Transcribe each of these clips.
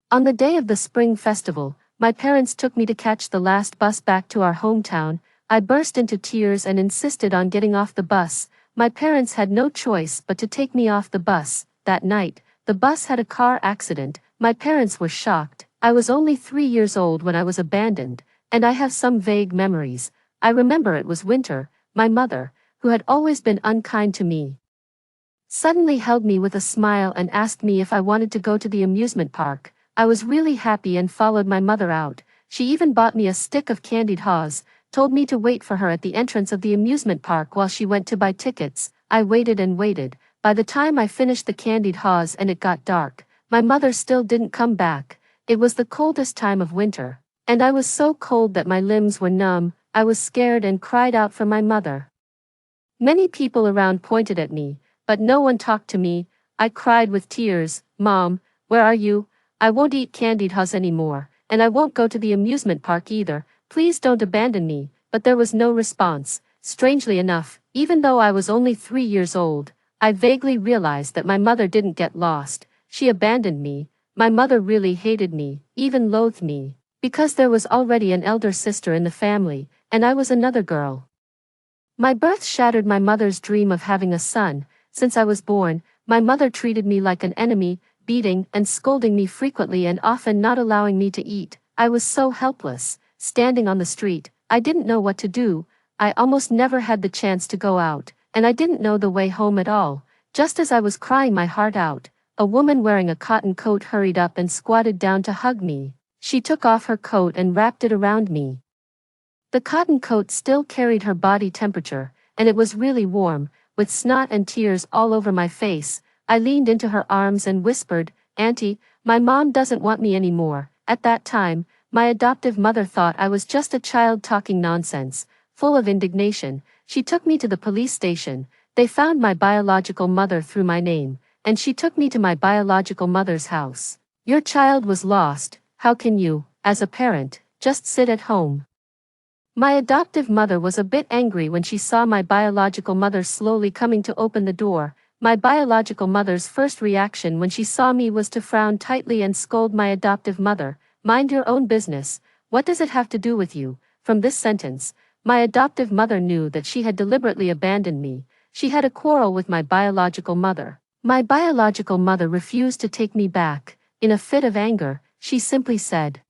On the day of the spring festival, my parents took me to catch the last bus back to our hometown. I burst into tears and insisted on getting off the bus. My parents had no choice but to take me off the bus. That night, the bus had a car accident. My parents were shocked. I was only 3 years old when I was abandoned, and I have some vague memories. I remember it was winter. My mother, who had always been unkind to me, suddenly held me with a smile and asked me if I wanted to go to the amusement park. I was really happy and followed my mother out. She even bought me a stick of candied haws, told me to wait for her at the entrance of the amusement park while she went to buy tickets. I waited and waited. By the time I finished the candied haws and it got dark, my mother still didn't come back. It was the coldest time of winter, and I was so cold that my limbs were numb. I was scared and cried out for my mother. Many people around pointed at me, but no one talked to me. I cried with tears, "Mom, where are you? I won't eat candied haws anymore, and I won't go to the amusement park either. Please don't abandon me." But there was no response. Strangely enough, even though I was only 3 years old, I vaguely realized that my mother didn't get lost. She abandoned me. My mother really hated me, even loathed me, because there was already an elder sister in the family, and I was another girl. My birth shattered my mother's dream of having a son. Since I was born, my mother treated me like an enemy, beating and scolding me frequently and often not allowing me to eat. I was so helpless, standing on the street. I didn't know what to do. I almost never had the chance to go out, and I didn't know the way home at all. Just as I was crying my heart out, a woman wearing a cotton coat hurried up and squatted down to hug me. She took off her coat and wrapped it around me. The cotton coat still carried her body temperature, and it was really warm. With snot and tears all over my face, I leaned into her arms and whispered, "Auntie, my mom doesn't want me anymore." At that time, my adoptive mother thought I was just a child talking nonsense. Full of indignation, she took me to the police station. They found my biological mother through my name, and she took me to my biological mother's house. "Your child was lost. How can you, as a parent, just sit at home?" My adoptive mother was a bit angry when she saw my biological mother slowly coming to open the door. My biological mother's first reaction when she saw me was to frown tightly and scold my adoptive mother. "Mind your own business. What does it have to do with you?" From this sentence, my adoptive mother knew that she had deliberately abandoned me. She had a quarrel with my biological mother. My biological mother refused to take me back. In a fit of anger, she simply said,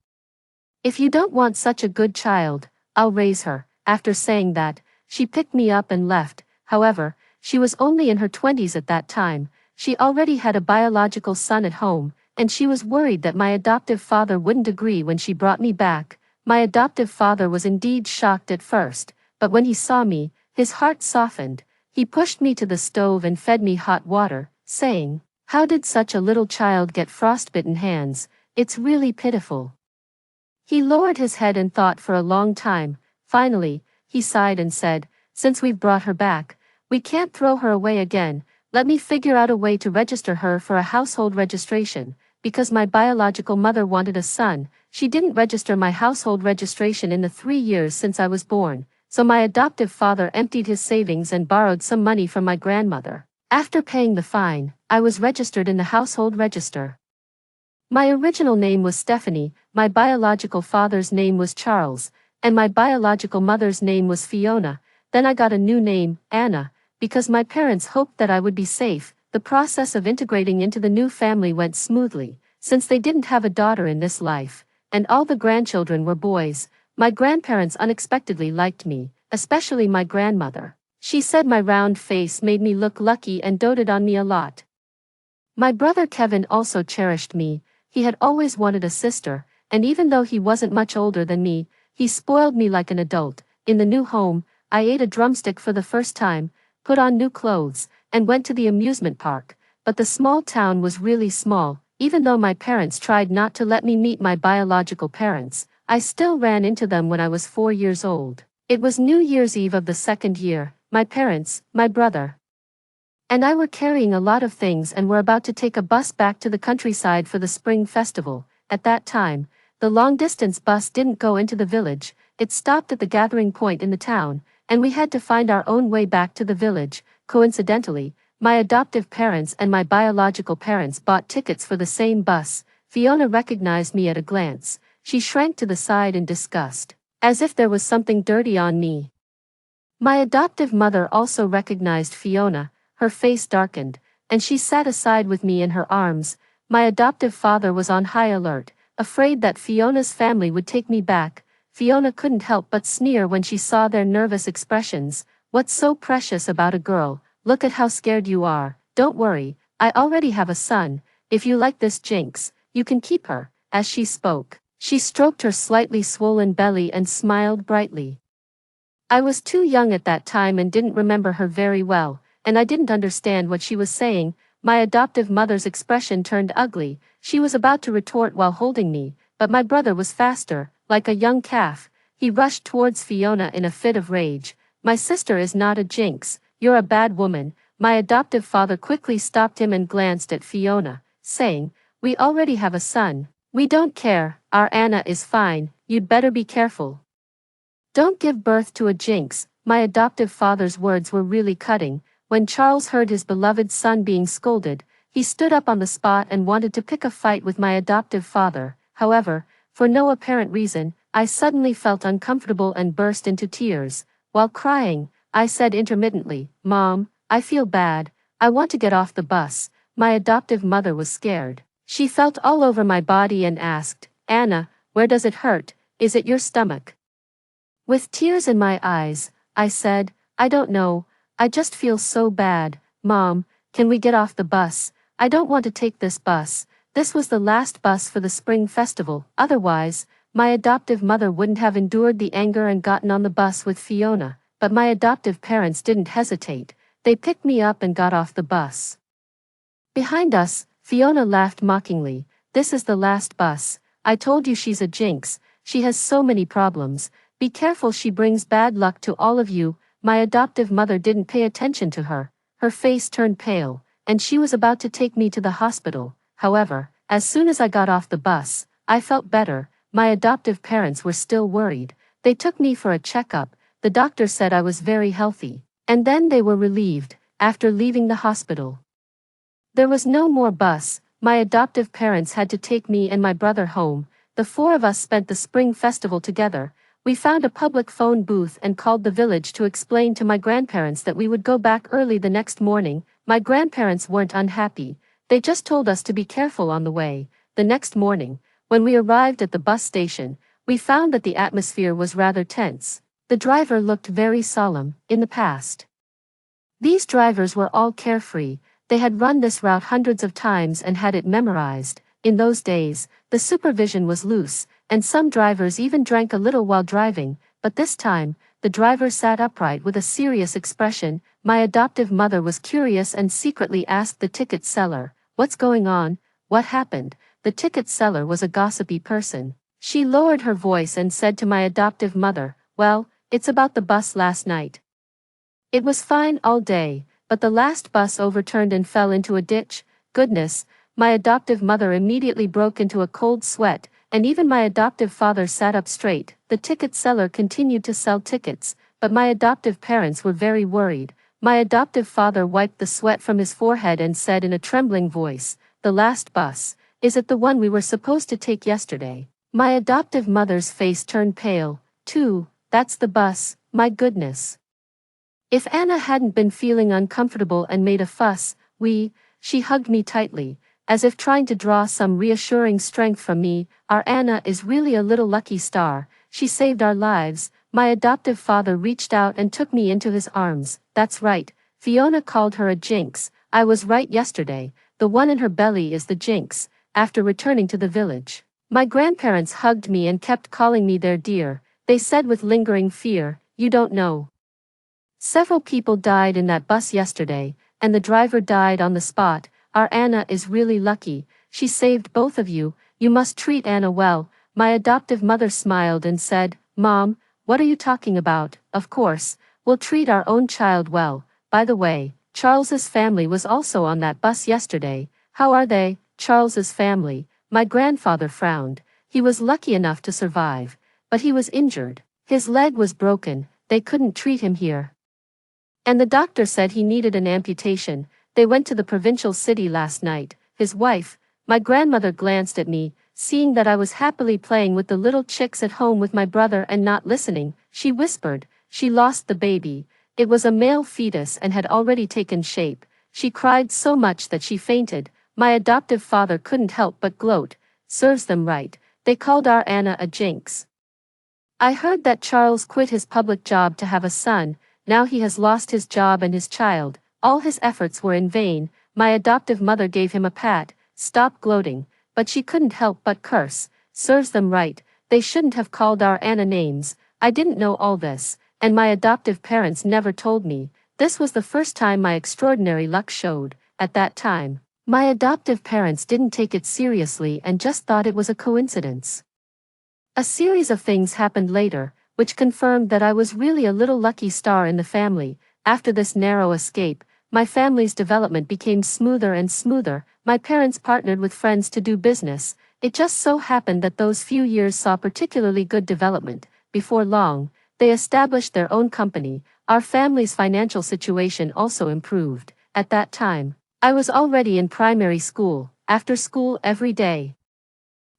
"If you don't want such a good child, I'll raise her." After saying that, she picked me up and left. However, she was only in her 20s at that time. She already had a biological son at home, and she was worried that my adoptive father wouldn't agree when she brought me back. My adoptive father was indeed shocked at first, but when he saw me, his heart softened. He pushed me to the stove and fed me hot water, saying, "How did such a little child get frostbitten hands? It's really pitiful." He lowered his head and thought for a long time. Finally, he sighed and said, "Since we've brought her back, we can't throw her away again. Let me figure out a way to register her for a household registration." Because my biological mother wanted a son, she didn't register my household registration in the 3 years since I was born, so my adoptive father emptied his savings and borrowed some money from my grandmother. After paying the fine, I was registered in the household register. My original name was Stephanie, my biological father's name was Charles, and my biological mother's name was Fiona. Then I got a new name, Anna, because my parents hoped that I would be safe. The process of integrating into the new family went smoothly, since they didn't have a daughter in this life, and all the grandchildren were boys. My grandparents unexpectedly liked me, especially my grandmother. She said my round face made me look lucky and doted on me a lot. My brother Kevin also cherished me. He had always wanted a sister, and even though he wasn't much older than me, he spoiled me like an adult. In the new home, I ate a drumstick for the first time, put on new clothes, and went to the amusement park. But the small town was really small. Even though my parents tried not to let me meet my biological parents, I still ran into them when I was 4 years old. It was New Year's Eve of the second year. My parents, my brother, and I were carrying a lot of things and were about to take a bus back to the countryside for the spring festival. At that time, the long-distance bus didn't go into the village. It stopped at the gathering point in the town, and we had to find our own way back to the village. Coincidentally, my adoptive parents and my biological parents bought tickets for the same bus, Fiona recognized me at a glance. She shrank to the side in disgust, as if there was something dirty on me. My adoptive mother also recognized Fiona. Her face darkened, and she sat aside with me in her arms. My adoptive father was on high alert, afraid that Fiona's family would take me back. Fiona couldn't help but sneer when she saw their nervous expressions. What's so precious about a girl? Look at how scared you are. Don't worry, I already have a son. If you like this jinx, you can keep her. As she spoke, she stroked her slightly swollen belly and smiled brightly. I was too young at that time and didn't remember her very well, and I didn't understand what she was saying. My adoptive mother's expression turned ugly. She was about to retort while holding me, but my brother was faster. Like a young calf, he rushed towards Fiona in a fit of rage. My sister is not a jinx, you're a bad woman. My adoptive father quickly stopped him and glanced at Fiona, saying, we already have a son. We don't care, our Anna is fine, you'd better be careful. Don't give birth to a jinx. My adoptive father's words were really cutting. When Charles heard his beloved son being scolded, he stood up on the spot and wanted to pick a fight with my adoptive father. However, for no apparent reason, I suddenly felt uncomfortable and burst into tears. While crying, I said intermittently, Mom, I feel bad, I want to get off the bus. My adoptive mother was scared. She felt all over my body and asked, Anna, where does it hurt? Is it your stomach? With tears in my eyes, I said, I don't know, I just feel so bad. Mom, can we get off the bus? I don't want to take this bus. This was the last bus for the spring festival. Otherwise, my adoptive mother wouldn't have endured the anger and gotten on the bus with Fiona. But my adoptive parents didn't hesitate. They picked me up and got off the bus. Behind us, Fiona laughed mockingly. This is the last bus. I told you she's a jinx. She has so many problems. Be careful, she brings bad luck to all of you. My adoptive mother didn't pay attention to her. Her face turned pale, and she was about to take me to the hospital. However, as soon as I got off the bus, I felt better. My adoptive parents were still worried. They took me for a checkup. The doctor said I was very healthy. And then they were relieved. After leaving the hospital, there was no more bus. My adoptive parents had to take me and my brother home. The four of us spent the spring festival together. We found a public phone booth and called the village to explain to my grandparents that we would go back early the next morning. My grandparents weren't unhappy. They just told us to be careful on the way. The next morning, when we arrived at the bus station, we found that the atmosphere was rather tense. The driver looked very solemn. In the past, these drivers were all carefree. They had run this route hundreds of times and had it memorized. In those days, the supervision was loose, and some drivers even drank a little while driving, but this time, the driver sat upright with a serious expression. My adoptive mother was curious and secretly asked the ticket seller, "What's going on? What happened?" The ticket seller was a gossipy person. She lowered her voice and said to my adoptive mother, "Well, it's about the bus last night. It was fine all day, but the last bus overturned and fell into a ditch." Goodness, my adoptive mother immediately broke into a cold sweat, and even my adoptive father sat up straight. The ticket seller continued to sell tickets, but my adoptive parents were very worried. My adoptive father wiped the sweat from his forehead and said in a trembling voice, "The last bus, is it the one we were supposed to take yesterday?" My adoptive mother's face turned pale, too. That's the bus, my goodness. If Anna hadn't been feeling uncomfortable and made a fuss, she hugged me tightly, as if trying to draw some reassuring strength from me. Our Anna is really a little lucky star. She saved our lives. My adoptive father reached out and took me into his arms. That's right, Fiona called her a jinx. I was right yesterday. The one in her belly is the jinx. After returning to the village, my grandparents hugged me and kept calling me their dear. They said with lingering fear, "You don't know. Several people died in that bus yesterday, and the driver died on the spot. Our Anna is really lucky. She saved both of you. You must treat Anna well." My adoptive mother smiled and said, "Mom, what are you talking about? Of course, we'll treat our own child well. By the way, Charles's family was also on that bus yesterday. How are they?" Charles's family. My grandfather frowned. He was lucky enough to survive, but he was injured. His leg was broken. They couldn't treat him here, and the doctor said he needed an amputation. They went to the provincial city last night. His wife, My grandmother glanced at me, seeing that I was happily playing with the little chicks at home with my brother and not listening. She whispered, "She lost the baby. It was a male fetus and had already taken shape. She cried so much that she fainted." My adoptive father couldn't help but gloat. "Serves them right. They called our Anna a jinx." I heard that Charles quit his public job to have a son. Now he has lost his job and his child. All his efforts were in vain. My adoptive mother gave him a pat. "Stop gloating." But she couldn't help but curse. "Serves them right. They shouldn't have called our Anna names." I didn't know all this, and my adoptive parents never told me. This was the first time my extraordinary luck showed. At that time, my adoptive parents didn't take it seriously and just thought it was a coincidence. A series of things happened later, which confirmed that I was really a little lucky star in the family. After this narrow escape, my family's development became smoother and smoother. My parents partnered with friends to do business. It just so happened that those few years saw particularly good development. Before long, they established their own company. Our family's financial situation also improved. At that time, I was already in primary school, after school every day.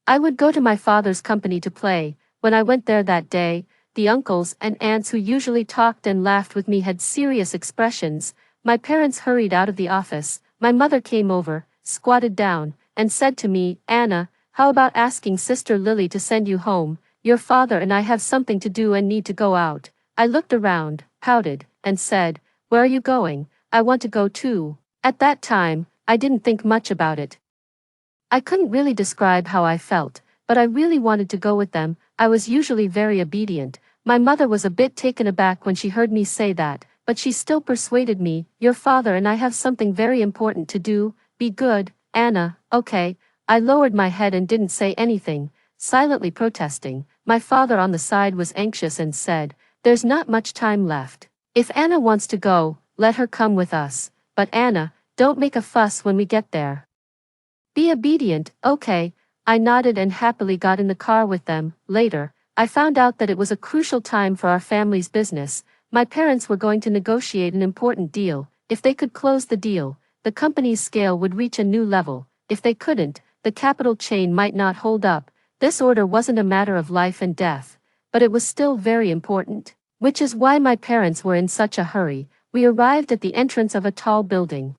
I would go to my father's company to play. When I went there that day, the uncles and aunts who usually talked and laughed with me had serious expressions. My parents hurried out of the office. My mother came over, squatted down, and said to me, "Anna, how about asking Sister Lily to send you home? Your father and I have something to do and need to go out." I looked around, pouted, and said, "Where are you going? I want to go too." At that time, I didn't think much about it. I couldn't really describe how I felt, but I really wanted to go with them. I was usually very obedient. My mother was a bit taken aback when she heard me say that, but she still persuaded me. "Your father and I have something very important to do. Be good, Anna." "Okay." I lowered my head and didn't say anything, silently protesting. My father on the side was anxious and said, "There's not much time left. If Anna wants to go, let her come with us. But Anna, don't make a fuss when we get there. Be obedient." "Okay." I nodded and happily got in the car with them. Later, I found out that it was a crucial time for our family's business. My parents were going to negotiate an important deal. If they could close the deal, the company's scale would reach a new level. If they couldn't, the capital chain might not hold up. This order wasn't a matter of life and death, but it was still very important, which is why my parents were in such a hurry. We arrived at the entrance of a tall building.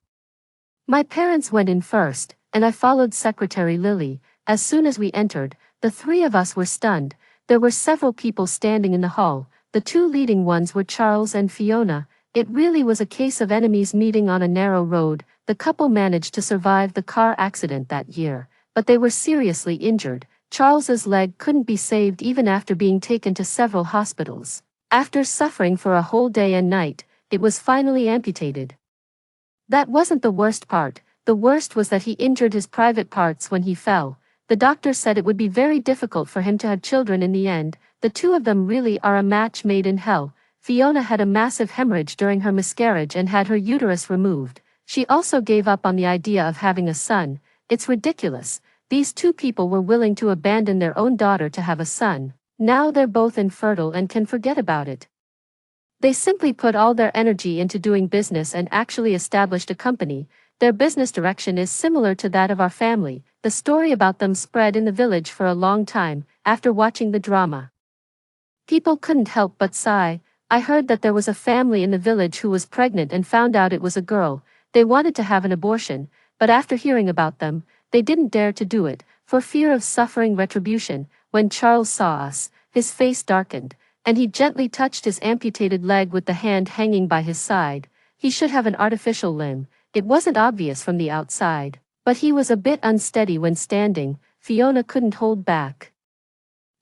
My parents went in first, and I followed Secretary Lily. As soon as we entered, the three of us were stunned. There were several people standing in the hall. The two leading ones were Charles and Fiona. It really was a case of enemies meeting on a narrow road. The couple managed to survive the car accident that year, but they were seriously injured. Charles's leg couldn't be saved even after being taken to several hospitals. After suffering for a whole day and night, it was finally amputated. That wasn't the worst part. The worst was that he injured his private parts when he fell. The doctor said it would be very difficult for him to have children in the end. The two of them really are a match made in hell. Fiona had a massive hemorrhage during her miscarriage and had her uterus removed. She also gave up on the idea of having a son. It's ridiculous. These two people were willing to abandon their own daughter to have a son. Now they're both infertile and can forget about it. They simply put all their energy into doing business and actually established a company. Their business direction is similar to that of our family. The story about them spread in the village for a long time. After watching the drama, people couldn't help but sigh. I heard that there was a family in the village who was pregnant and found out it was a girl. They wanted to have an abortion, but after hearing about them, they didn't dare to do it, for fear of suffering retribution. When Charles saw us, his face darkened, and he gently touched his amputated leg with the hand hanging by his side. He should have an artificial limb. It wasn't obvious from the outside, but he was a bit unsteady when standing. Fiona couldn't hold back.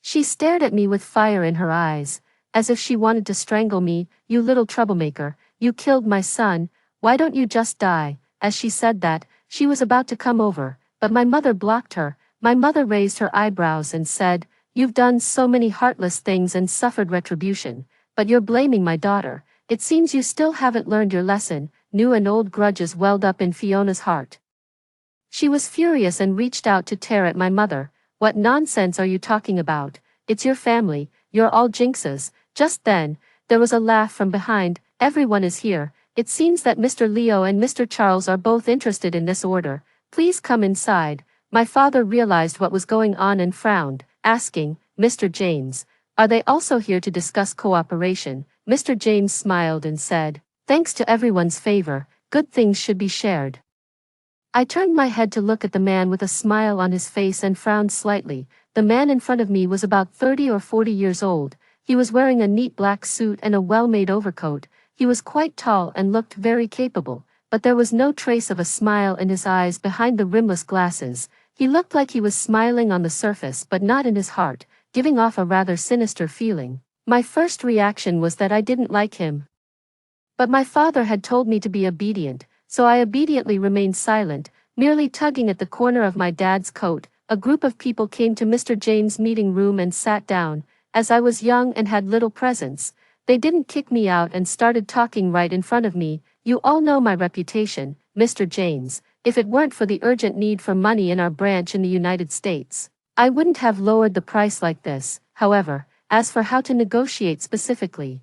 She stared at me with fire in her eyes, as if she wanted to strangle me. "You little troublemaker, you killed my son. Why don't you just die?" As she said that, she was about to come over, but my mother blocked her. My mother raised her eyebrows and said, "You've done so many heartless things and suffered retribution, but you're blaming my daughter. It seems you still haven't learned your lesson." New and old grudges welled up in Fiona's heart. She was furious and reached out to tear at my mother. "What nonsense are you talking about? It's your family, you're all jinxes." Just then, there was a laugh from behind. "Everyone is here. It seems that Mr. Leo and Mr. Charles are both interested in this order. Please come inside." My father realized what was going on and frowned, asking, Mr. James, are they also here to discuss cooperation? Mr. James smiled and said, thanks to everyone's favor, good things should be shared. I turned my head to look at the man with a smile on his face and frowned slightly. The man in front of me was about 30 or 40 years old. He was wearing a neat black suit and a well-made overcoat. He was quite tall and looked very capable, but there was no trace of a smile in his eyes behind the rimless glasses. He looked like he was smiling on the surface but not in his heart, giving off a rather sinister feeling. My first reaction was that I didn't like him. But my father had told me to be obedient, so I obediently remained silent, merely tugging at the corner of my dad's coat. A group of people came to Mr. James' meeting room and sat down. As I was young and had little presence, they didn't kick me out and started talking right in front of me. You all know my reputation, Mr. James. If it weren't for the urgent need for money in our branch in the United States, I wouldn't have lowered the price like this. However, as for how to negotiate specifically,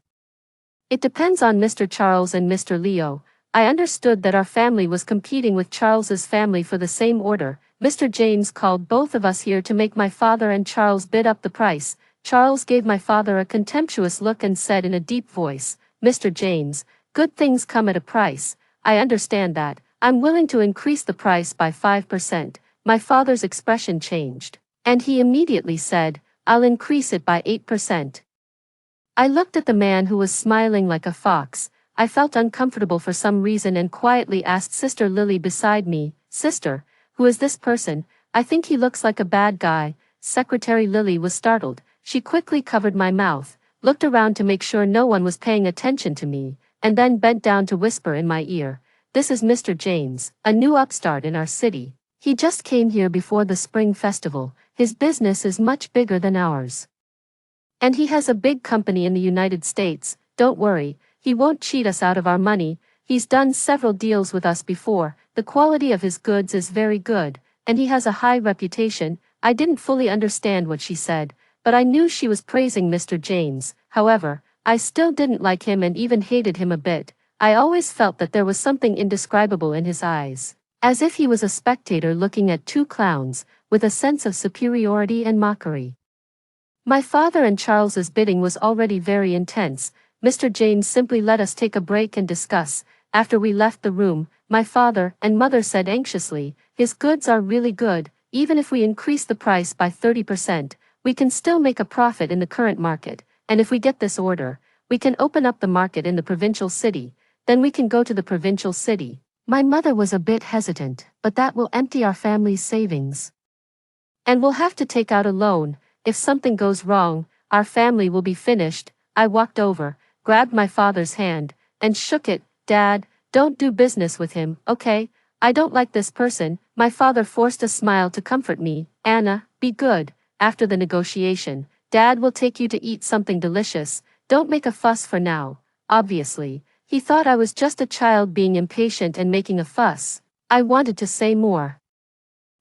it depends on Mr. Charles and Mr. Leo. I understood that our family was competing with Charles's family for the same order. Mr. James called both of us here to make my father and Charles bid up the price. Charles gave my father a contemptuous look and said in a deep voice, Mr. James, good things come at a price. I understand that. I'm willing to increase the price by 5%. My father's expression changed, and he immediately said, I'll increase it by 8%. I looked at the man who was smiling like a fox. I felt uncomfortable for some reason and quietly asked Sister Lily beside me, Sister, who is this person? I think he looks like a bad guy. Secretary Lily was startled. She quickly covered my mouth, looked around to make sure no one was paying attention to me, and then bent down to whisper in my ear, this is Mr. James, a new upstart in our city. He just came here before the spring festival. His business is much bigger than ours. And he has a big company in the United States. Don't worry, he won't cheat us out of our money. He's done several deals with us before. The quality of his goods is very good, and he has a high reputation. I didn't fully understand what she said, but I knew she was praising Mr. James. However, I still didn't like him and even hated him a bit. I always felt that there was something indescribable in his eyes, as if he was a spectator looking at two clowns, with a sense of superiority and mockery. My father and Charles's bidding was already very intense. Mr. James simply let us take a break and discuss. After we left the room, my father and mother said anxiously, his goods are really good. Even if we increase the price by 30%, we can still make a profit in the current market, and if we get this order, we can open up the market in the provincial city, then we can go to the provincial city. My mother was a bit hesitant, but that will empty our family's savings. And we'll have to take out a loan. If something goes wrong, our family will be finished. I walked over, grabbed my father's hand, and shook it. Dad, don't do business with him, okay? I don't like this person. My father forced a smile to comfort me. Anna, be good. After the negotiation, Dad will take you to eat something delicious. Don't make a fuss for now. Obviously, he thought I was just a child being impatient and making a fuss. I wanted to say more,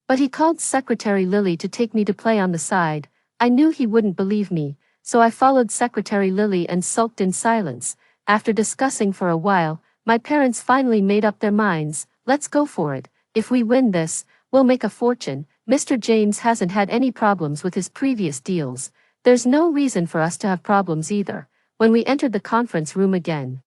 but he called Secretary Lily to take me to play on the side. I knew he wouldn't believe me, so I followed Secretary Lily and sulked in silence. After discussing for a while, my parents finally made up their minds. Let's go for it. If we win this, we'll make a fortune. Mr. James hasn't had any problems with his previous deals. There's no reason for us to have problems either. When we entered the conference room again,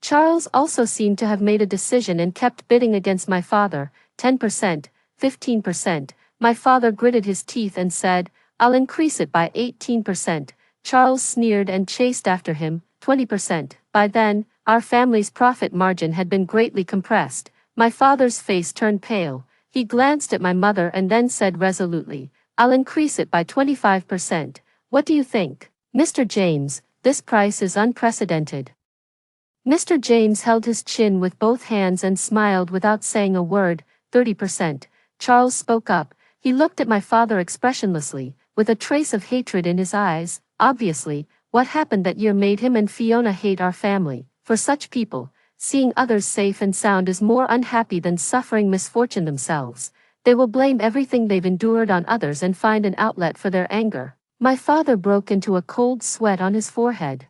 Charles also seemed to have made a decision and kept bidding against my father. 10%, 15%. My father gritted his teeth and said, I'll increase it by 18%. Charles sneered and chased after him, 20%. By then, our family's profit margin had been greatly compressed. My father's face turned pale. He glanced at my mother and then said resolutely, I'll increase it by 25%. What do you think, Mr. James? This price is unprecedented. Mr. James held his chin with both hands and smiled without saying a word. 30%. Charles spoke up. He looked at my father expressionlessly, with a trace of hatred in his eyes. Obviously, what happened that year made him and Fiona hate our family. For such people, seeing others safe and sound is more unhappy than suffering misfortune themselves. They will blame everything they've endured on others and find an outlet for their anger. My father broke into a cold sweat on his forehead.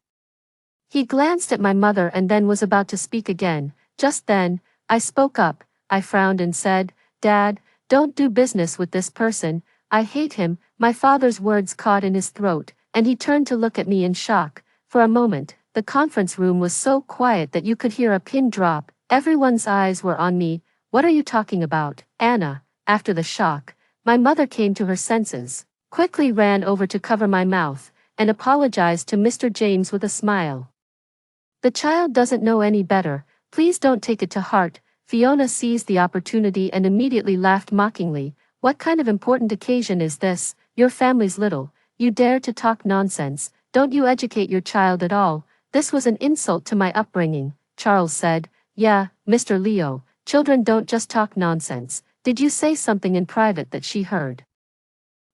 He glanced at my mother and then was about to speak again. Just then, I spoke up. I frowned and said, Dad, Don't do business with this person, I hate him." My father's words caught in his throat, and he turned to look at me in shock. For a moment, the conference room was so quiet that you could hear a pin drop. Everyone's eyes were on me. "What are you talking about, Anna?" After the shock, my mother came to her senses, quickly ran over to cover my mouth, and apologized to Mr. James with a smile. "The child doesn't know any better, please don't take it to heart." Fiona seized the opportunity and immediately laughed mockingly. "What kind of important occasion is this? Your family's little. You dare to talk nonsense. Don't you educate your child at all?" "This was an insult to my upbringing," Charles said. "Yeah, Mr. Leo, children don't just talk nonsense. Did you say something in private that she heard?"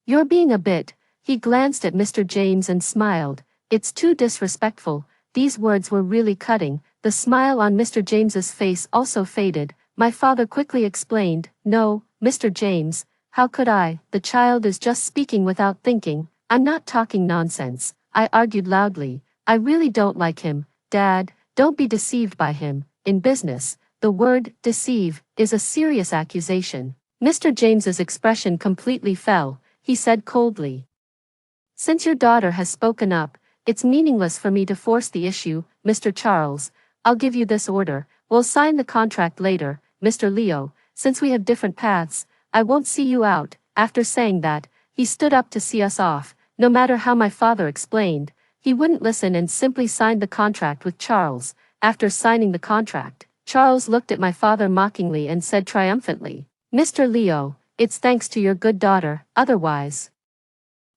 "You're being a bit." He glanced at Mr. James and smiled. "It's too disrespectful." These words were really cutting. The smile on Mr. James's face also faded. My father quickly explained, "No, Mr. James, how could I? The child is just speaking without thinking. I'm not talking nonsense." I argued loudly. "I really don't like him, Dad. Don't be deceived by him. In business, the word deceive is a serious accusation." Mr. James's expression completely fell. He said coldly, "Since your daughter has spoken up, it's meaningless for me to force the issue. Mr. Charles, I'll give you this order. We'll sign the contract later. Mr. Leo, since we have different paths, I won't see you out." After saying that, he stood up to see us off. No matter how my father explained, he wouldn't listen and simply signed the contract with Charles. After signing the contract, Charles looked at my father mockingly and said triumphantly, "Mr. Leo, it's thanks to your good daughter, otherwise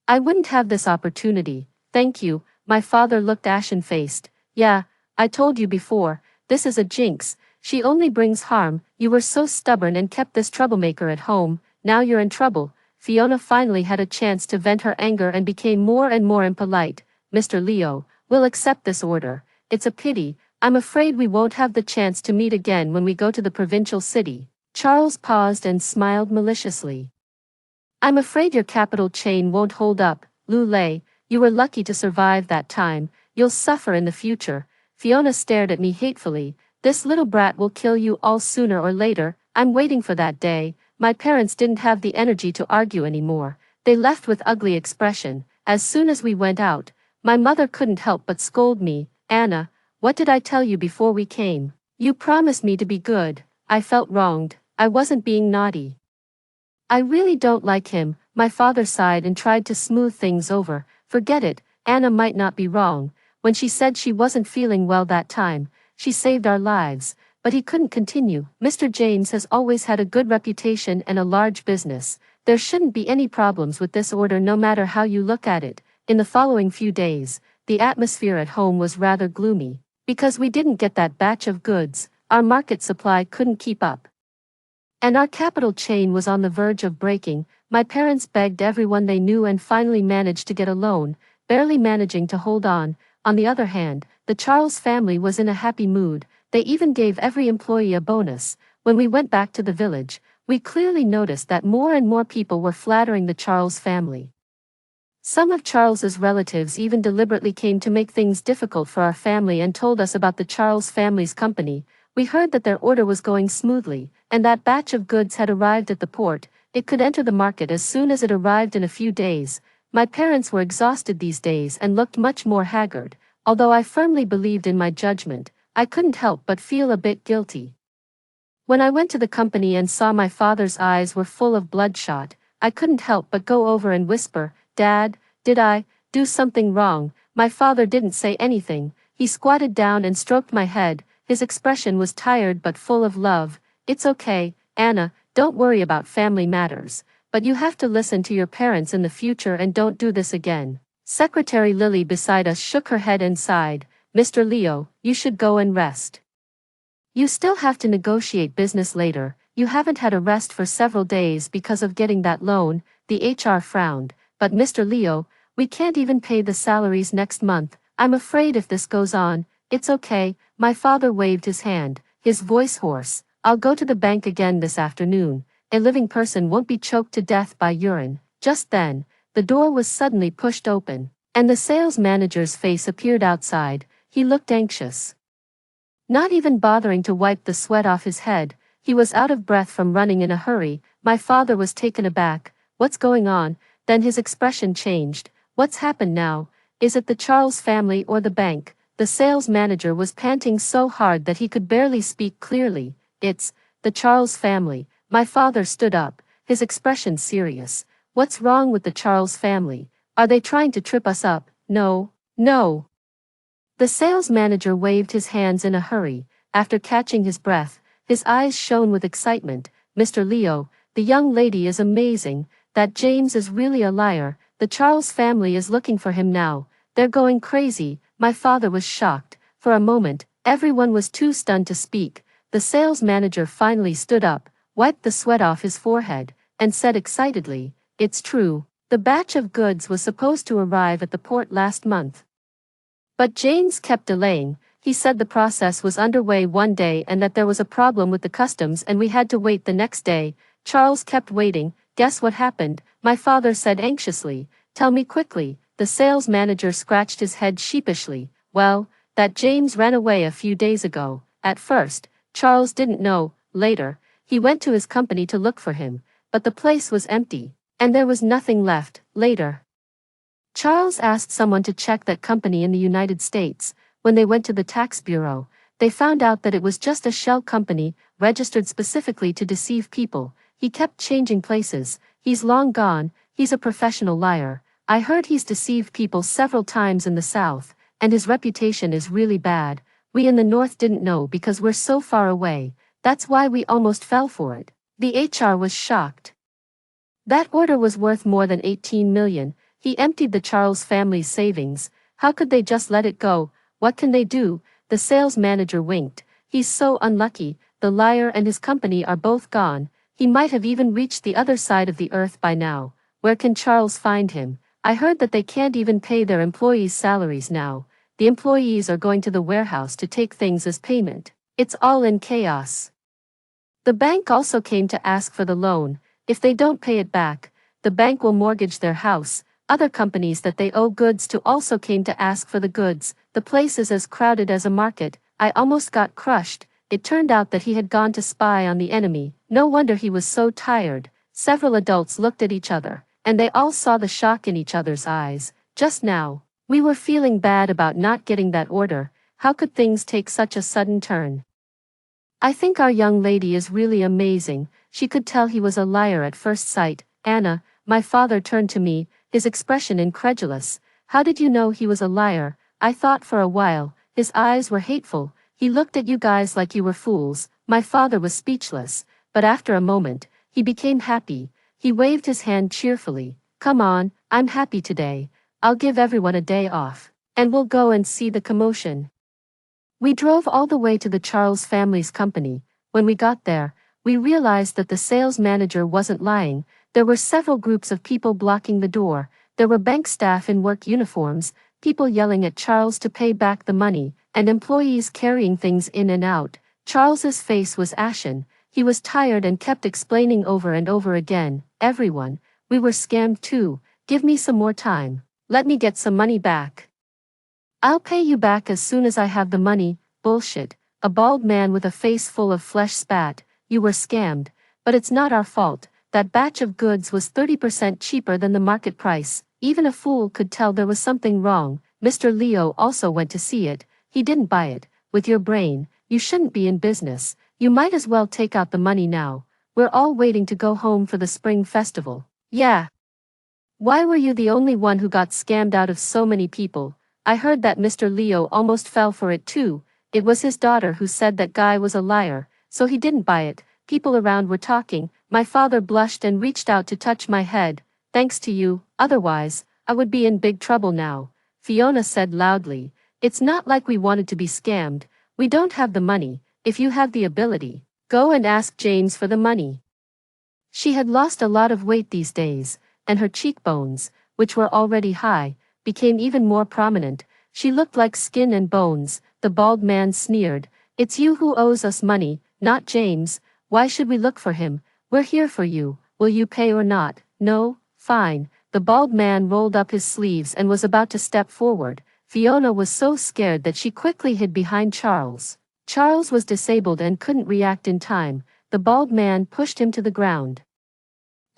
I wouldn't have this opportunity." "Thank you." My father looked ashen-faced. "Yeah, I told you before, this is a jinx. She only brings harm. You were so stubborn and kept this troublemaker at home. Now you're in trouble." Fiona finally had a chance to vent her anger and became more and more impolite. "Mr. Leo, we'll accept this order. It's a pity. I'm afraid we won't have the chance to meet again when we go to the provincial city." Charles paused and smiled maliciously. "I'm afraid your capital chain won't hold up, Lulay. You were lucky to survive that time. You'll suffer in the future." Fiona stared at me hatefully. "This little brat will kill you all sooner or later. I'm waiting for that day." My parents didn't have the energy to argue anymore. They left with ugly expression. As soon as we went out, my mother couldn't help but scold me. "Anna, what did I tell you before we came? You promised me to be good." I felt wronged. I wasn't being naughty. "I really don't like him." My father sighed and tried to smooth things over. "Forget it, Anna might not be wrong. When she said she wasn't feeling well that time, she saved our lives." But he couldn't continue. "Mr. James has always had a good reputation and a large business. There shouldn't be any problems with this order no matter how you look at it." In the following few days, the atmosphere at home was rather gloomy. Because we didn't get that batch of goods, our market supply couldn't keep up. And our capital chain was on the verge of breaking. My parents begged everyone they knew and finally managed to get a loan, barely managing to hold on. On the other hand, the Charles family was in a happy mood. They even gave every employee a bonus. When we went back to the village, we clearly noticed that more and more people were flattering the Charles family. Some of Charles's relatives even deliberately came to make things difficult for our family and told us about the Charles family's company. We heard that their order was going smoothly, and that batch of goods had arrived at the port. It could enter the market as soon as it arrived in a few days. My parents were exhausted these days and looked much more haggard. Although I firmly believed in my judgment, I couldn't help but feel a bit guilty. When I went to the company and saw my father's eyes were full of bloodshot, I couldn't help but go over and whisper, "Dad, did I do something wrong?" My father didn't say anything. He squatted down and stroked my head. His expression was tired but full of love. "It's okay, Anna, don't worry about family matters. But you have to listen to your parents in the future and don't do this again." Secretary Lily beside us shook her head and sighed. "Mr. Leo, you should go and rest. You still have to negotiate business later. You haven't had a rest for several days because of getting that loan." The HR frowned. "But Mr. Leo, we can't even pay the salaries next month. I'm afraid if this goes on, it's okay." My father waved his hand, his voice hoarse. "I'll go to the bank again this afternoon. A living person won't be choked to death by urine." Just then, the door was suddenly pushed open, and the sales manager's face appeared outside. He looked anxious. Not even bothering to wipe the sweat off his head, He was out of breath from running in a hurry. My father was taken aback. What's going on? Then his expression changed. What's happened now? Is it the Charles family or the bank? The sales manager was panting so hard that he could barely speak clearly. It's the Charles family. My father stood up, his expression serious. What's wrong with the Charles family? Are they trying to trip us up? No, no. The sales manager waved his hands in a hurry. After catching his breath, his eyes shone with excitement. Mr. Leo, the young lady is amazing. That James is really a liar. The Charles family is looking for him now. They're going crazy. My father was shocked. For a moment, everyone was too stunned to speak. The sales manager finally stood up, wiped the sweat off his forehead, and said excitedly, "It's true. The batch of goods was supposed to arrive at the port last month. But James kept delaying. He said the process was underway one day and that there was a problem with the customs and we had to wait the next day. Charles kept waiting. Guess what happened?" My father said anxiously. "Tell me quickly." The sales manager scratched his head sheepishly. "Well, that James ran away a few days ago. At first, Charles didn't know. Later, he went to his company to look for him, but the place was empty, and there was nothing left. Later, Charles asked someone to check that company in the United States. When they went to the tax bureau, they found out that it was just a shell company, registered specifically to deceive people. He kept changing places. He's long gone. He's a professional liar. I heard he's deceived people several times in the South, and his reputation is really bad. We in the North didn't know because we're so far away. That's why we almost fell for it." The HR was shocked. That order was worth more than 18 million. He emptied the Charles family's savings. How could they just let it go? What can they do? The sales manager winked. He's so unlucky. The liar and his company are both gone. He might have even reached the other side of the earth by now. Where can Charles find him? I heard that they can't even pay their employees' salaries now. The employees are going to the warehouse to take things as payment. It's all in chaos. The bank also came to ask for the loan. If they don't pay it back, the bank will mortgage their house. Other companies that they owe goods to also came to ask for the goods. The place is as crowded as a market. I almost got crushed. It turned out that he had gone to spy on the enemy. No wonder he was so tired. Several adults looked at each other, and they all saw the shock in each other's eyes. Just now, we were feeling bad about not getting that order. How could things take such a sudden turn? I think our young lady is really amazing. She could tell he was a liar at first sight. Anna, my father turned to me, his expression incredulous. How did you know he was a liar? I thought for a while. His eyes were hateful. He looked at you guys like you were fools. My father was speechless, but after a moment, he became happy. He waved his hand cheerfully. "Come on, I'm happy today. I'll give everyone a day off, and we'll go and see the commotion." We drove all the way to the Charles family's company. When we got there, we realized that the sales manager wasn't lying. There were several groups of people blocking the door. There were bank staff in work uniforms, people yelling at Charles to pay back the money, and employees carrying things in and out. Charles's face was ashen. He was tired and kept explaining over and over again, "Everyone, we were scammed too. Give me some more time. Let me get some money back. I'll pay you back as soon as I have the money." Bullshit. A bald man with a face full of flesh spat. "You were scammed, but it's not our fault. That batch of goods was 30% cheaper than the market price. Even a fool could tell there was something wrong." Mr. Leo also went to see it. "He didn't buy it. With your brain, you shouldn't be in business. You might as well take out the money now. We're all waiting to go home for the spring festival." "Yeah. Why were you the only one who got scammed out of so many people?" I heard that Mr. Leo almost fell for it too. It was his daughter who said that guy was a liar, so he didn't buy it. People around were talking. My father blushed and reached out to touch my head. "Thanks to you, otherwise, I would be in big trouble now." Fiona said loudly. "It's not like we wanted to be scammed. We don't have the money. If you have the ability, go and ask James for the money." She had lost a lot of weight these days, and her cheekbones, which were already high, became even more prominent. She looked like skin and bones. The bald man sneered. "It's you who owes us money, not James. Why should we look for him? We're here for you. Will you pay or not?" "No." "Fine." The bald man rolled up his sleeves and was about to step forward. Fiona was so scared that she quickly hid behind Charles. Charles was disabled and couldn't react in time. the bald man pushed him to the ground.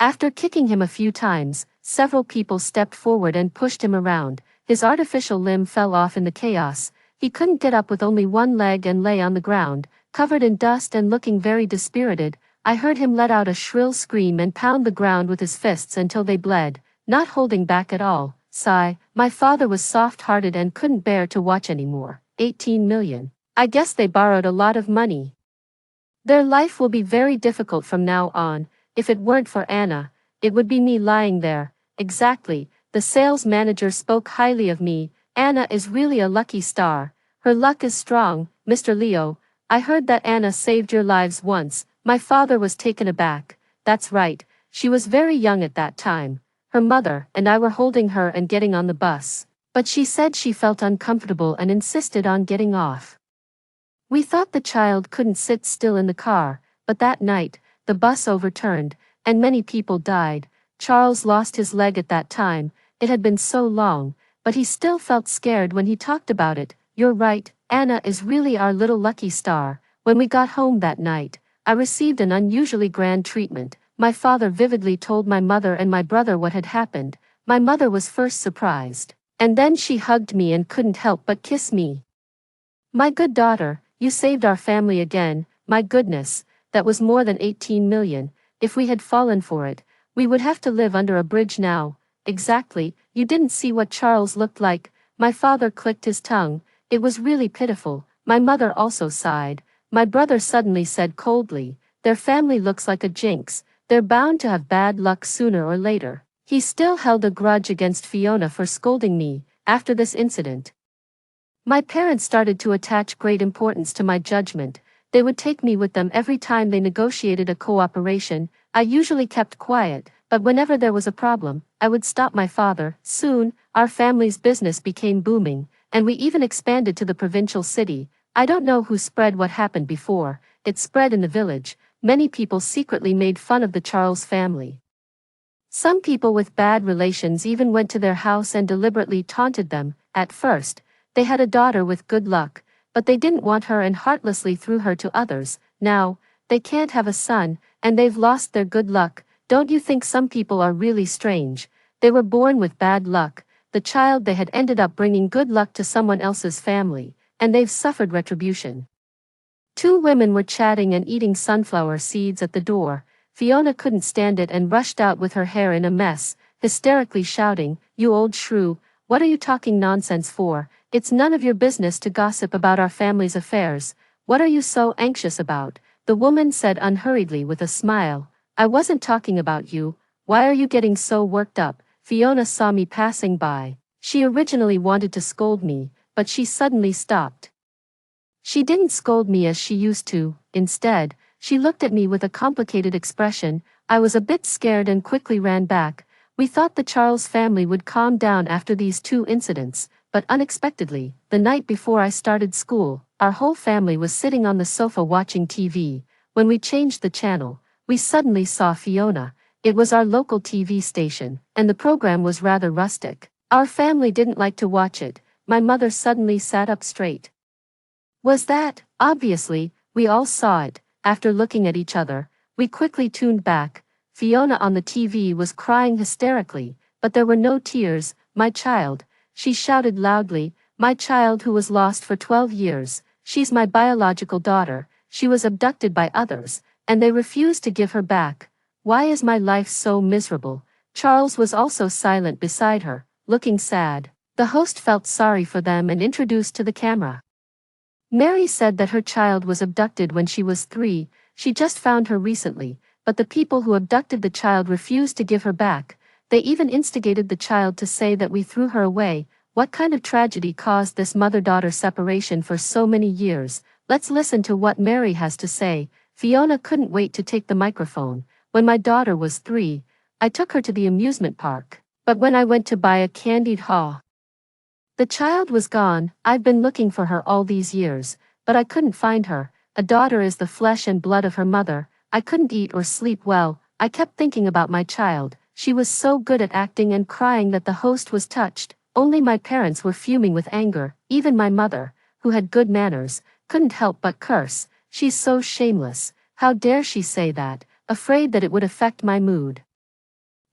After kicking him a few times, several people stepped forward and pushed him around. His artificial limb fell off in the chaos. He couldn't get up with only one leg and lay on the ground, covered in dust and looking very dispirited. I heard him let out a shrill scream and pound the ground with his fists until they bled, not holding back at all. Sigh, my father was soft-hearted and couldn't bear to watch anymore. 18 million. I guess they borrowed a lot of money. Their life will be very difficult from now on. If it weren't for Anna, it would be me lying there. Exactly, the sales manager spoke highly of me. Anna is really a lucky star. Her luck is strong, Mr. Leo. I heard that Anna saved your lives once. My father was taken aback. That's right, she was very young at that time. Her mother and I were holding her and getting on the bus, but she said she felt uncomfortable and insisted on getting off. We thought the child couldn't sit still in the car, but that night, the bus overturned, and many people died. Charles lost his leg at that time. It had been so long, but he still felt scared when he talked about it. You're right, Anna is really our little lucky star. When we got home that night, I received an unusually grand treatment. My father vividly told my mother and my brother what had happened. My mother was first surprised, and then she hugged me and couldn't help but kiss me. My good daughter, you saved our family again. My goodness, that was more than 18 million. If we had fallen for it, we would have to live under a bridge now. Exactly, you didn't see what Charles looked like. My father clicked his tongue. It was really pitiful. My mother also sighed. My brother suddenly said coldly, their family looks like a jinx. They're bound to have bad luck sooner or later. He still held a grudge against Fiona for scolding me. After this incident, my parents started to attach great importance to my judgment. They would take me with them every time they negotiated a cooperation. I usually kept quiet, but whenever there was a problem, I would stop my father. Soon, our family's business became booming, and we even expanded to the provincial city. I don't know who spread what happened before. It spread in the village. Many people secretly made fun of the Charles family. Some people with bad relations even went to their house and deliberately taunted them. At first, they had a daughter with good luck, but they didn't want her and heartlessly threw her to others. Now, they can't have a son, and they've lost their good luck. Don't you think some people are really strange? They were born with bad luck. The child they had ended up bringing good luck to someone else's family, and they've suffered retribution. Two women were chatting and eating sunflower seeds at the door. Fiona couldn't stand it and rushed out with her hair in a mess, hysterically shouting, "You old shrew, what are you talking nonsense for? It's none of your business to gossip about our family's affairs. What are you so anxious about?" The woman said unhurriedly with a smile. "I wasn't talking about you. Why are you getting so worked up?" Fiona saw me passing by. She originally wanted to scold me, but she suddenly stopped. She didn't scold me as she used to. Instead, she looked at me with a complicated expression. I was a bit scared and quickly ran back. We thought the Charles family would calm down after these two incidents, but unexpectedly, the night before I started school, our whole family was sitting on the sofa watching TV. When we changed the channel, we suddenly saw Fiona. It was our local TV station, and the program was rather rustic. Our family didn't like to watch it. My mother suddenly sat up straight. Was that? Obviously, we all saw it. After looking at each other, we quickly tuned back. Fiona on the TV was crying hysterically, but there were no tears. "My child," she shouted loudly, "my child who was lost for 12 years. She's my biological daughter. She was abducted by others, and they refused to give her back. Why is my life so miserable?" Charles was also silent beside her, looking sad. The host felt sorry for them and introduced to the camera. Mary said that her child was abducted when she was 3. She just found her recently, but the people who abducted the child refused to give her back. They even instigated the child to say that we threw her away. What kind of tragedy caused this mother-daughter separation for so many years? Let's listen to what Mary has to say. Fiona couldn't wait to take the microphone. "When my daughter was 3, I took her to the amusement park. But when I went to buy a candied haw, the child was gone. I've been looking for her all these years, but I couldn't find her. A daughter is the flesh and blood of her mother. I couldn't eat or sleep well. I kept thinking about my child. She was so good at acting and crying that the host was touched. Only my parents were fuming with anger. Even my mother, who had good manners, couldn't help but curse. She's so shameless. How dare she say that, afraid that it would affect my mood.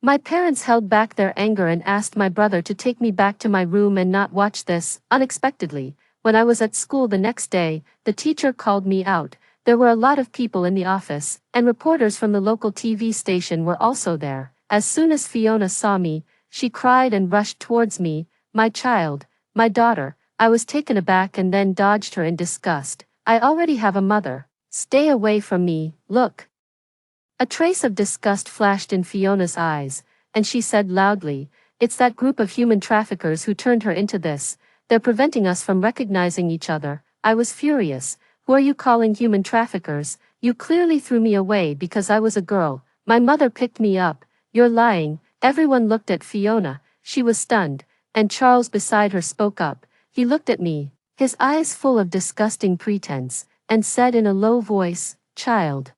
My parents held back their anger and asked my brother to take me back to my room and not watch this. Unexpectedly, when I was at school the next day, the teacher called me out. There were a lot of people in the office, and reporters from the local TV station were also there. As soon as Fiona saw me, she cried and rushed towards me. My child, my daughter. I was taken aback and then dodged her in disgust. I already have a mother. Stay away from me, look. A trace of disgust flashed in Fiona's eyes, and she said loudly, "It's that group of human traffickers who turned her into this. They're preventing us from recognizing each other." I was furious. "Who are you calling human traffickers? You clearly threw me away because I was a girl. My mother picked me up." "You're lying." Everyone looked at Fiona. She was stunned, and Charles beside her spoke up. He looked at me, his eyes full of disgusting pretense, and said in a low voice, "Child,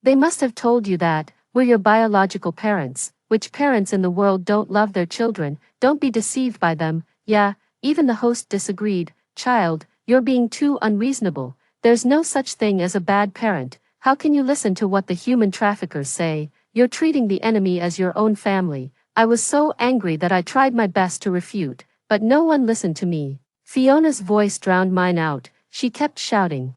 they must have told you that. We're your biological parents. Which parents in the world don't love their children? Don't be deceived by them." "Yeah," even the host disagreed. "Child, you're being too unreasonable. There's no such thing as a bad parent. How can you listen to what the human traffickers say? You're treating the enemy as your own family." I was so angry that I tried my best to refute, but no one listened to me. Fiona's voice drowned mine out. She kept shouting.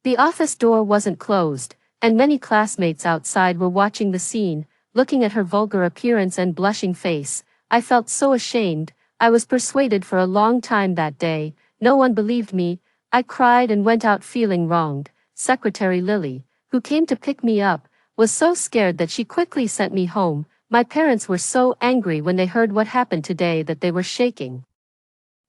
The office door wasn't closed, and many classmates outside were watching the scene, looking at her vulgar appearance and blushing face. I felt so ashamed. I was persuaded for a long time that day. No one believed me. I cried and went out feeling wronged. Secretary Lily, who came to pick me up, was so scared that she quickly sent me home. My parents were so angry when they heard what happened today that they were shaking.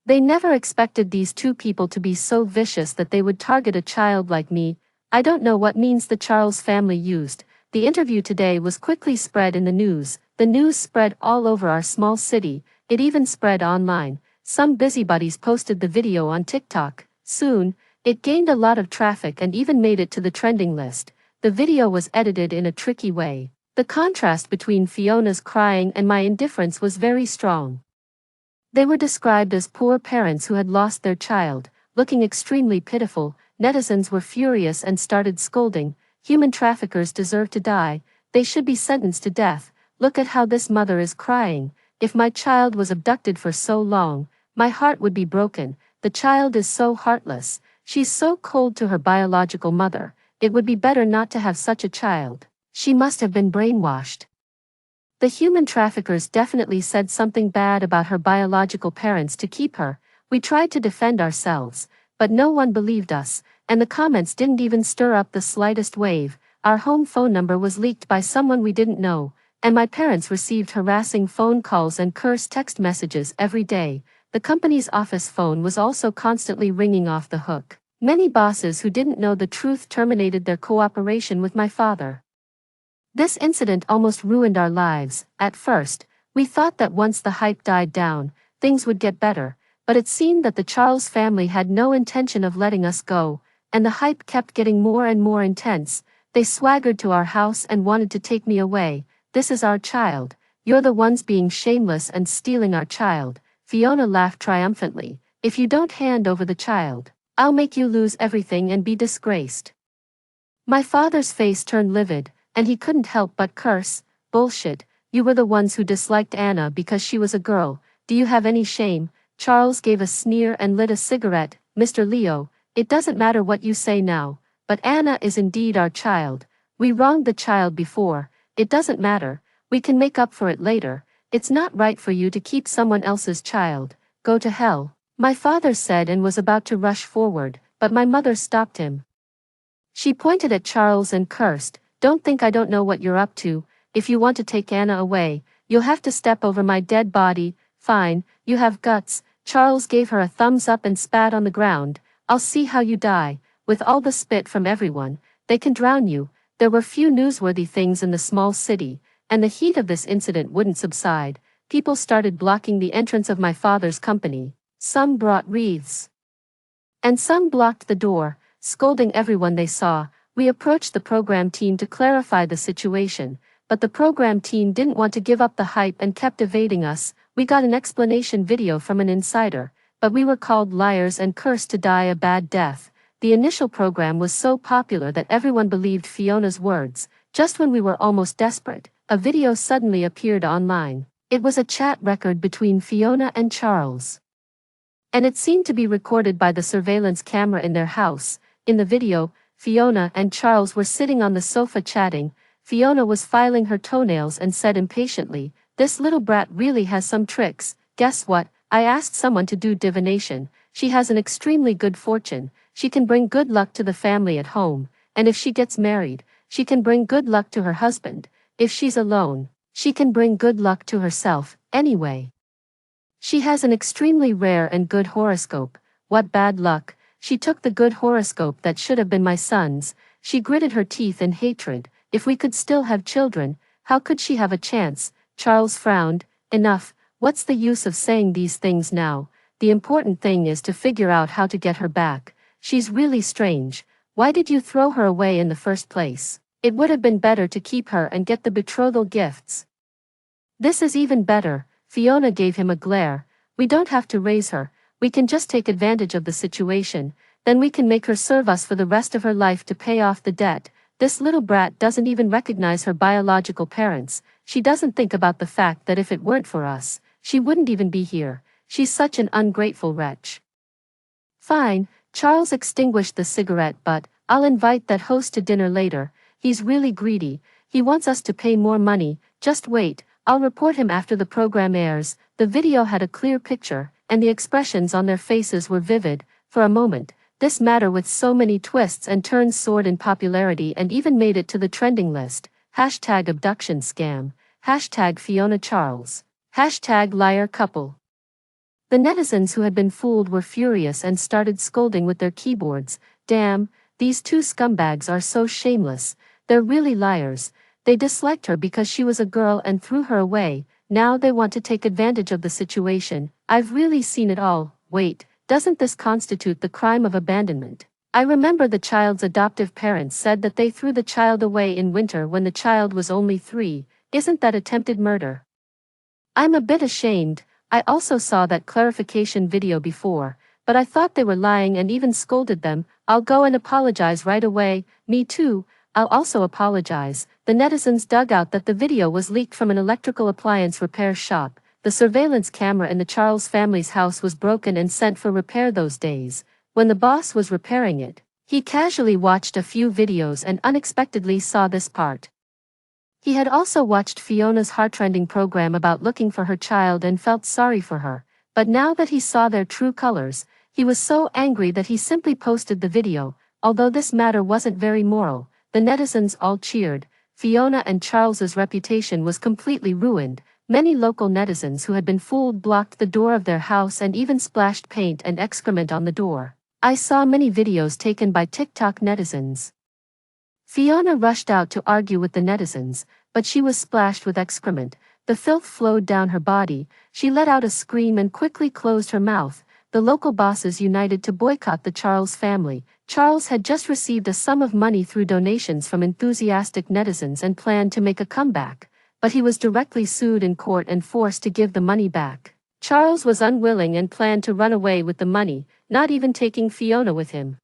They never expected these two people to be so vicious that they would target a child like me. I don't know what means the Charles family used. The interview today was quickly spread in the news. The news spread all over our small city. It even spread online. Some busybodies posted the video on TikTok. Soon, it gained a lot of traffic and even made it to the trending list. The video was edited in a tricky way. The contrast between Fiona's crying and my indifference was very strong. They were described as poor parents who had lost their child, looking extremely pitiful. Netizens were furious and started scolding. "Human traffickers deserve to die. They should be sentenced to death. Look at how this mother is crying. If my child was abducted for so long, my heart would be broken. The child is so heartless. She's so cold to her biological mother. It would be better not to have such a child. She must have been brainwashed." The human traffickers definitely said something bad about her biological parents to keep her. We tried to defend ourselves, but no one believed us, and the comments didn't even stir up the slightest wave. Our home phone number was leaked by someone we didn't know, and my parents received harassing phone calls and curse text messages every day. The company's office phone was also constantly ringing off the hook. Many bosses who didn't know the truth terminated their cooperation with my father. This incident almost ruined our lives. At first, we thought that once the hype died down, things would get better, but it seemed that the Charles family had no intention of letting us go, and the hype kept getting more and more intense. They swaggered to our house and wanted to take me away. "This is our child. You're the ones being shameless and stealing our child." Fiona laughed triumphantly. "If you don't hand over the child, I'll make you lose everything and be disgraced." My father's face turned livid, and he couldn't help but curse. "Bullshit, you were the ones who disliked Anna because she was a girl. Do you have any shame?" Charles gave a sneer and lit a cigarette. "Mr. Leo, it doesn't matter what you say now, but Anna is indeed our child. We wronged the child before. It doesn't matter. We can make up for it later. It's not right for you to keep someone else's child. Go to hell," my father said and was about to rush forward, but my mother stopped him. She pointed at Charles and cursed. "Don't think I don't know what you're up to. If you want to take Anna away, you'll have to step over my dead body." "Fine, you have guts." Charles gave her a thumbs up and spat on the ground. "I'll see how you die, with all the spit from everyone. They can drown you." There were few newsworthy things in the small city, and the heat of this incident wouldn't subside. People started blocking the entrance of my father's company. Some brought wreaths, and some blocked the door, scolding everyone they saw. We approached the program team to clarify the situation, but the program team didn't want to give up the hype and kept evading us. We got an explanation video from an insider, but we were called liars and cursed to die a bad death. The initial program was so popular that everyone believed Fiona's words. Just when we were almost desperate, a video suddenly appeared online. It was a chat record between Fiona and Charles. And it seemed to be recorded by the surveillance camera in their house. In the video, Fiona and Charles were sitting on the sofa chatting. Fiona was filing her toenails and said impatiently, "This little brat really has some tricks. Guess what? I asked someone to do divination. She has an extremely good fortune. She can bring good luck to the family at home. And if she gets married, she can bring good luck to her husband. If she's alone, she can bring good luck to herself, anyway. She has an extremely rare and good horoscope. What bad luck." She took the good horoscope that should have been my son's. She gritted her teeth in hatred. If we could still have children, how could she have a chance? Charles frowned. Enough, what's the use of saying these things now? The important thing is to figure out how to get her back. She's really strange. Why did you throw her away in the first place? It would have been better to keep her and get the betrothal gifts. This is even better. Fiona gave him a glare. We don't have to raise her. We can just take advantage of the situation. Then we can make her serve us for the rest of her life to pay off the debt. This little brat doesn't even recognize her biological parents. She doesn't think about the fact that if it weren't for us, she wouldn't even be here. She's such an ungrateful wretch. Fine, Charles extinguished the cigarette, but I'll invite that host to dinner later. He's really greedy. He wants us to pay more money. Just wait, I'll report him after the program airs. The video had a clear picture, and the expressions on their faces were vivid. For a moment, this matter with so many twists and turns soared in popularity and even made it to the trending list. Hashtag abduction scam. Hashtag Fiona Charles. Hashtag liar couple. The netizens who had been fooled were furious and started scolding with their keyboards. Damn, these two scumbags are so shameless. They're really liars. They disliked her because she was a girl and threw her away. Now they want to take advantage of the situation. I've really seen it all. Wait, doesn't this constitute the crime of abandonment? I remember the child's adoptive parents said that they threw the child away in winter when the child was only 3. Isn't that attempted murder? I'm a bit ashamed. I also saw that clarification video before, but I thought they were lying and even scolded them. I'll go and apologize right away. Me too. I'll also apologize. The netizens dug out that the video was leaked from an electrical appliance repair shop. The surveillance camera in the Charles family's house was broken and sent for repair those days. When the boss was repairing it, he casually watched a few videos and unexpectedly saw this part. He had also watched Fiona's heartrending program about looking for her child and felt sorry for her, but now that he saw their true colors, he was so angry that he simply posted the video. Although this matter wasn't very moral, the netizens all cheered. Fiona and Charles's reputation was completely ruined. Many local netizens who had been fooled blocked the door of their house and even splashed paint and excrement on the door. I saw many videos taken by TikTok netizens. Fiona rushed out to argue with the netizens, but she was splashed with excrement. The filth flowed down her body. She let out a scream and quickly closed her mouth. The local bosses united to boycott the Charles family. Charles had just received a sum of money through donations from enthusiastic netizens and planned to make a comeback, but he was directly sued in court and forced to give the money back. Charles was unwilling and planned to run away with the money, not even taking Fiona with him.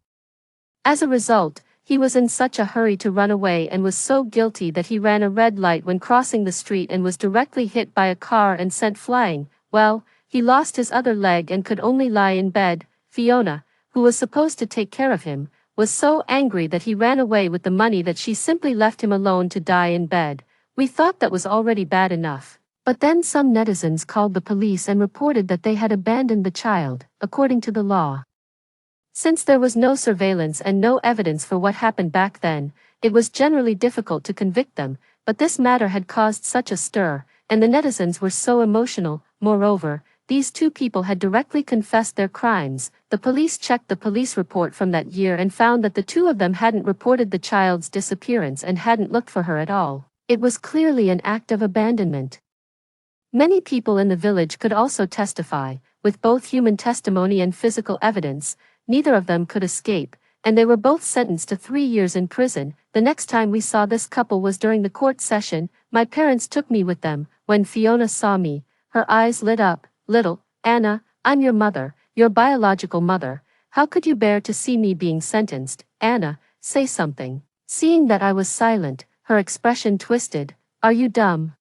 As a result, he was in such a hurry to run away and was so guilty that he ran a red light when crossing the street and was directly hit by a car and sent flying. Well, he lost his other leg and could only lie in bed. Fiona, who was supposed to take care of him, was so angry that he ran away with the money that she simply left him alone to die in bed. We thought that was already bad enough. But then some netizens called the police and reported that they had abandoned the child, according to the law. Since there was no surveillance and no evidence for what happened back then, it was generally difficult to convict them, but this matter had caused such a stir, and the netizens were so emotional. Moreover, these two people had directly confessed their crimes. The police checked the police report from that year and found that the two of them hadn't reported the child's disappearance and hadn't looked for her at all. It was clearly an act of abandonment. Many people in the village could also testify, with both human testimony and physical evidence. Neither of them could escape, and they were both sentenced to 3 years in prison. The next time we saw this couple was during the court session. My parents took me with them. When Fiona saw me, her eyes lit up. "Little Anna, I'm your mother, your biological mother. How could you bear to see me being sentenced? Anna, say something. Seeing that I was silent, her expression twisted. Are you dumb?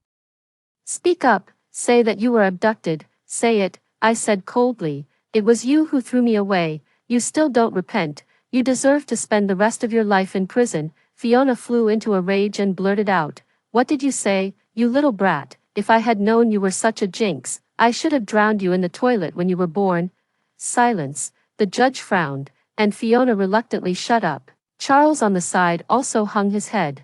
Speak up, say that you were abducted, say it, I said coldly. It was you who threw me away, you still don't repent, you deserve to spend the rest of your life in prison. Fiona flew into a rage and blurted out, what did you say, you little brat? If I had known you were such a jinx, I should have drowned you in the toilet when you were born. Silence, the judge frowned, and Fiona reluctantly shut up. Charles on the side also hung his head.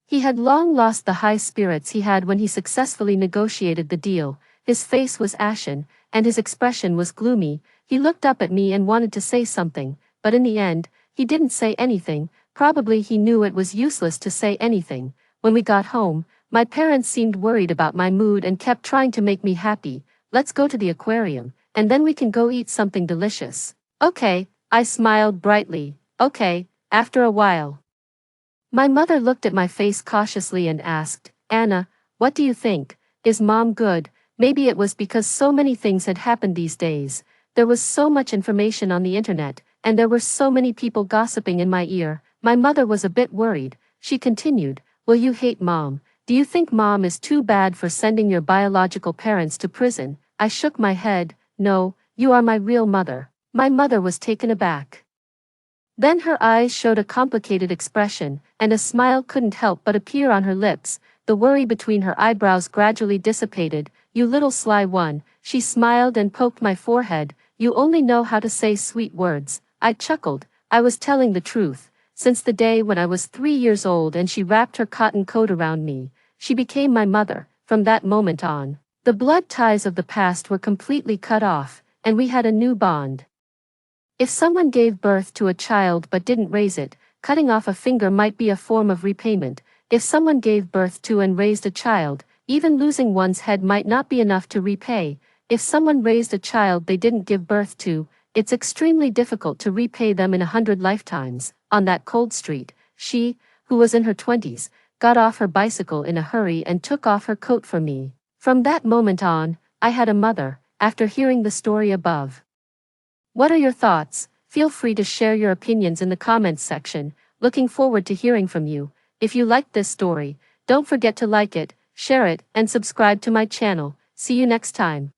He had long lost the high spirits he had when he successfully negotiated the deal. His face was ashen, and his expression was gloomy. He looked up at me and wanted to say something, but in the end, he didn't say anything. Probably he knew it was useless to say anything. When we got home, my parents seemed worried about my mood and kept trying to make me happy. Let's go to the aquarium, and then we can go eat something delicious. Okay, I smiled brightly. Okay, after a while. My mother looked at my face cautiously and asked, Anna, what do you think? Is Mom good? Maybe it was because so many things had happened these days. There was so much information on the internet, and there were so many people gossiping in my ear. My mother was a bit worried. She continued, will you hate Mom? Do you think Mom is too bad for sending your biological parents to prison? I shook my head. No, you are my real mother. My mother was taken aback. Then her eyes showed a complicated expression, and a smile couldn't help but appear on her lips. The worry between her eyebrows gradually dissipated. You little sly one, she smiled and poked my forehead. You only know how to say sweet words. I chuckled. I was telling the truth. Since the day when I was 3 years old and she wrapped her cotton coat around me, she became my mother. From that moment on, the blood ties of the past were completely cut off, and we had a new bond. If someone gave birth to a child but didn't raise it, cutting off a finger might be a form of repayment. If someone gave birth to and raised a child, even losing one's head might not be enough to repay. If someone raised a child they didn't give birth to, it's extremely difficult to repay them in 100 lifetimes. On that cold street, she, who was in her 20s, got off her bicycle in a hurry and took off her coat for me. From that moment on, I had a mother, after hearing the story above. What are your thoughts? Feel free to share your opinions in the comments section. Looking forward to hearing from you. If you liked this story, don't forget to like it, share it, and subscribe to my channel. See you next time.